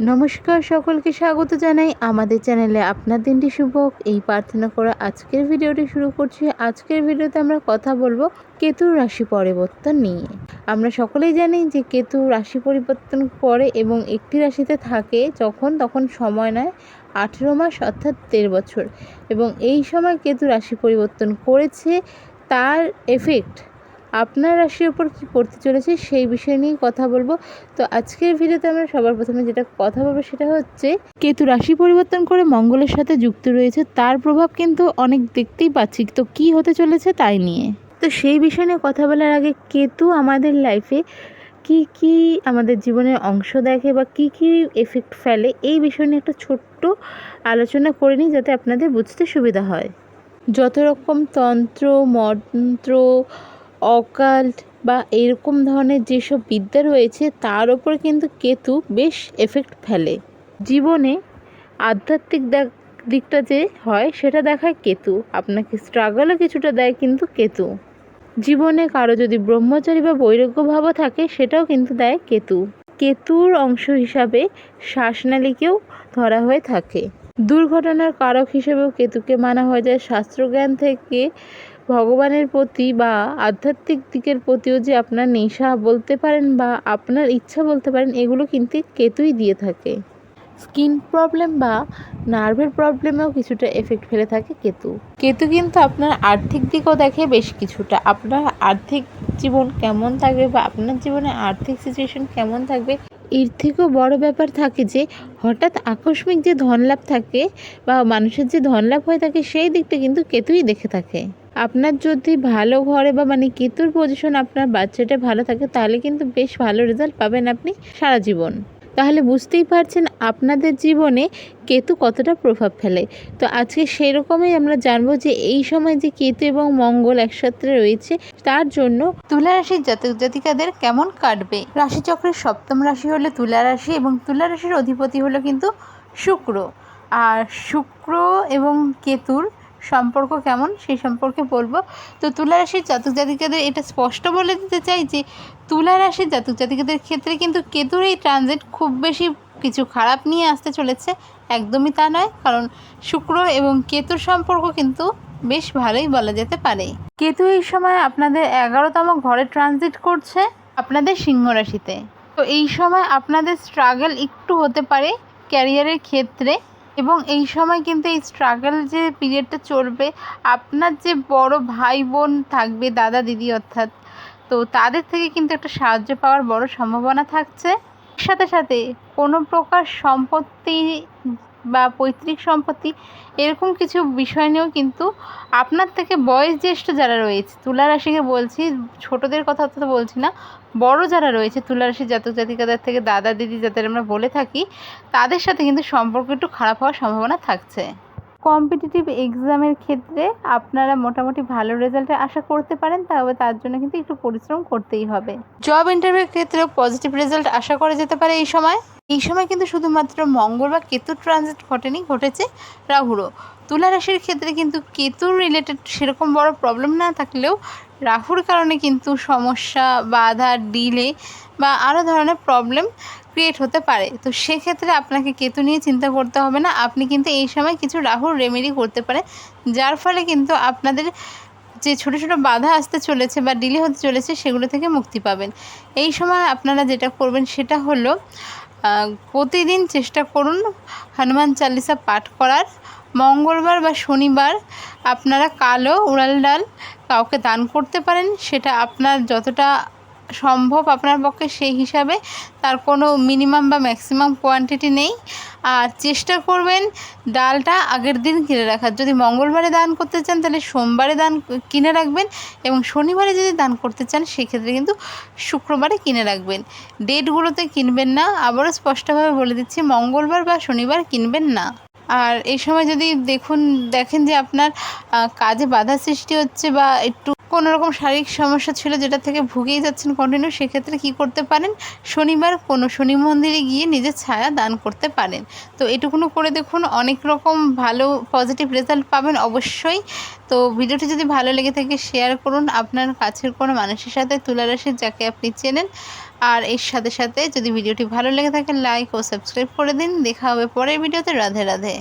নমস্কার, সকলকে স্বাগত জানাই আমাদের চ্যানেলে। আপনার দিনটি শুভ হোক এই প্রার্থনা করে আজকের ভিডিওটি শুরু করছি। আজকের ভিডিওতে আমরা কথা বলবো কেতুর রাশি পরিবর্তন নিয়ে। আমরা সকলেই জানি যে কেতু রাশি পরিবর্তন করে এবং একটি রাশিতে থাকে তখন সময় নেয় 18 মাস অর্থাৎ 13 বছর, এবং এই সময় কেতু রাশি পরিবর্তন করেছে, তার এফেক্ট আপনার রাশির ওপর কী পড়তে চলেছে সেই বিষয় নিয়ে কথা বলবো। তো আজকের ভিডিওতে আমরা সবার প্রথমে যেটা কথা বলবো সেটা হচ্ছে কেতু রাশি পরিবর্তন করে মঙ্গলের সাথে যুক্ত রয়েছে, তার প্রভাব কিন্তু অনেক দেখতেই পাচ্ছি। তো কী হতে চলেছে তাই নিয়ে, তো সেই বিষয় নিয়ে কথা বলার আগে কেতু আমাদের লাইফে কি আমাদের জীবনের অংশ দেখে বা কি এফেক্ট ফেলে এই বিষয় নিয়ে একটা ছোট্ট আলোচনা করে নিই, যাতে আপনাদের বুঝতে সুবিধা হয়। যত রকম তন্ত্র মন্ত্র অকাল্ট বা এরকম ধরনের যেসব বিদ্যা রয়েছে তার ওপর কিন্তু কেতু বেশ এফেক্ট ফেলে। জীবনে আধ্যাত্মিক দিকটা যে হয় সেটা দেখায় কেতু, আপনাকে স্ট্রাগলও কিছুটা দেয় কিন্তু কেতু। জীবনে কারো যদি ব্রহ্মচারী বা বৈরাগ্য ভাবও থাকে সেটাও কিন্তু দেয় কেতু। কেতুর অংশ হিসাবে শ্বাসনালীকেও ধরা হয়ে থাকে। দুর্ঘটনার কারক হিসেবেও কেতুকে মানা হয়ে যায়। শাস্ত্রজ্ঞান থেকে ভগবানের প্রতি বা আধ্যাত্মিক দিকের প্রতিও যে আপনার নেশা বলতে পারেন বা আপনার ইচ্ছা বলতে পারেন, এগুলো কিন্তু কেতুই দিয়ে থাকে। স্কিন প্রবলেম বা নার্ভের প্রবলেমেও কিছুটা এফেক্ট ফেলে থাকে কেতু। কেতু কিন্তু আপনার আর্থিক দিকও দেখে বেশ কিছুটা। আপনার আর্থিক জীবন কেমন থাকবে বা আপনার জীবনে আর্থিক সিচুয়েশন কেমন থাকবে, এর থেকেও বড় ব্যাপার থাকে যে হঠাৎ আকস্মিক যে ধনলাভ থাকে বা মানুষের যে ধনলাভ হয়ে থাকে সেই দিকটা কিন্তু কেতুই দেখে থাকে। আপনার যদি ভালো ঘরে বা কেতুর পজিশন আপনার বাচ্চাটা ভালো থাকে তাহলে কিন্তু বেশ ভালো রেজাল্ট পাবেন আপনি সারা জীবন। তাহলে বুঝতেই পারছেন আপনাদের জীবনে কেতু কতটা প্রভাব ফেলে। তো আজকে সেই রকমই আমরা জানবো যে এই সময় যে কেতু এবং মঙ্গল একসাথে রয়েছে তার জন্য তুলা রাশির জাতক জাতিকাদের কেমন কাটবে। রাশিচক্রের সপ্তম রাশি হলো তুলা রাশি এবং তুলা রাশির অধিপতি হলো কিন্তু শুক্র। আর শুক্র এবং কেতুর সম্পর্ক কেমন সেই সম্পর্কে বলবো। তো তুলা রাশির জাতক জাতিকাদের এটা স্পষ্ট বলে দিতে চাই যে তুলা রাশির জাতক জাতিকাদের ক্ষেত্রে কিন্তু কেতুর এই ট্রানজিট খুব বেশি কিছু খারাপ নিয়ে আসতে চলেছে, একদমই তা নয়। কারণ শুক্র এবং কেতুর সম্পর্ক কিন্তু বেশ ভালোই বলা যেতে পারে। কেতু এই সময় আপনাদের 11তম ঘরে ট্রানজিট করছে আপনাদের সিংহ রাশিতে। তো এই সময় আপনাদের স্ট্রাগল একটু হতে পারে ক্যারিয়ারের ক্ষেত্রে, এবং এই সময় কিন্তু এই স্ট্রাগল যে পিরিয়ডটা চলবে, আপনার যে বড় ভাই বোন থাকবে, দাদা দিদি অর্থাৎ, তো তাদের থেকে কিন্তু একটা সাহায্য পাওয়ার বড় সম্ভাবনা থাকছে। সাথে সাথে কোনো প্রকার সম্পত্তি বা পৈতৃক সম্পত্তি এরকম কিছু বিষয় নিয়েও কিন্তু আপনার থেকে বয়স জ্যেষ্ঠ যারা রয়েছে, তুলা রাশিকে বলছি, ছোটদের কথা তো বলছি না, বড় যারা রয়েছে তুলা রাশির জাতক জাতিকাদের থেকে দাদা দিদি যাদের আমরা বলে থাকি, তাদের সাথে কিন্তু সম্পর্ক একটু খারাপ হওয়ার সম্ভাবনা থাকছে। কম্পিটিটিভ এক্সামের ক্ষেত্রে আপনারা মোটামুটি ভালো রেজাল্টের আশা করতে পারেন, তবে তার জন্য কিন্তু একটু পরিশ্রম করতেই হবে। জব ইন্টারভিউর ক্ষেত্রেও পজিটিভ রেজাল্ট আশা করা যেতে পারে এই সময়। এই সময় কিন্তু শুধুমাত্র মঙ্গল বা কেতুর ট্রানজিট ঘটেছে রাহুরও। তুলা রাশির ক্ষেত্রে কিন্তু কেতুর রিলেটেড সেরকম বড় প্রবলেম না থাকলেও রাহুর কারণে কিন্তু সমস্যা, বাধা, ডিলে বা আরও ধরনের প্রবলেম ক্রিয়েট হতে পারে। তো সেক্ষেত্রে আপনাকে কেতু নিয়ে চিন্তা করতে হবে না, আপনি কিন্তু এই সময় কিছু রাহুর রেমেডি করতে পারেন, যার ফলে কিন্তু আপনাদের যে ছোটো ছোটো বাধা আসতে চলেছে বা ডিলে হতে চলেছে সেগুলো থেকে মুক্তি পাবেন। এই সময় আপনারা যেটা করবেন সেটা হলো প্রতিদিন চেষ্টা করুন হনুমান চালিসা পাঠ করার। মঙ্গলবার বা শনিবার আপনারা কালো উড়াল ডাল কাউকে দান করতে পারেন, সেটা আপনার যতটা সম্ভব আপনার পক্ষে সেই হিসাবে, তার কোনো মিনিমাম বা ম্যাক্সিমাম কোয়ান্টিটি নেই। আর চেষ্টা করবেন ডালটা আগের দিন কিনে রাখার। যদি মঙ্গলবারে দান করতে চান তাহলে সোমবারে কিনে রাখবেন, এবং শনিবারে যদি দান করতে চান সেক্ষেত্রে কিন্তু শুক্রবারে কিনে রাখবেন। ডেটগুলোতে কিনবেন না, আবারও স্পষ্টভাবে বলে দিচ্ছি, মঙ্গলবার বা শনিবার কিনবেন না। আর এই সময় যদি দেখেন যে আপনার কাজে বাধা সৃষ্টি হচ্ছে বা একটু কোনো রকম শারীরিক সমস্যা ছিল যেটা থেকে ভুগেই যাচ্ছেন কন্টিনিউ, সেক্ষেত্রে কি করতে পারেন, শনিবার কোনো শনি মন্দিরে গিয়ে নিজের ছায়া দান করতে পারেন। তো এটুকুনো করে দেখুন, অনেক রকম ভালো পজিটিভ রেজাল্ট পাবেন অবশ্যই। তো ভিডিওটি যদি ভালো লেগে থাকে শেয়ার করুন আপনার কাছের কোনো মানুষের সাথে, তুলা রাশির যাকে আপনি চেনেন। আর এর সাথে সাথে যদি ভিডিওটি ভালো লেগে থাকে লাইক ও সাবস্ক্রাইব করে দিন। দেখা হবে পরের ভিডিওতে। রাধে রাধে।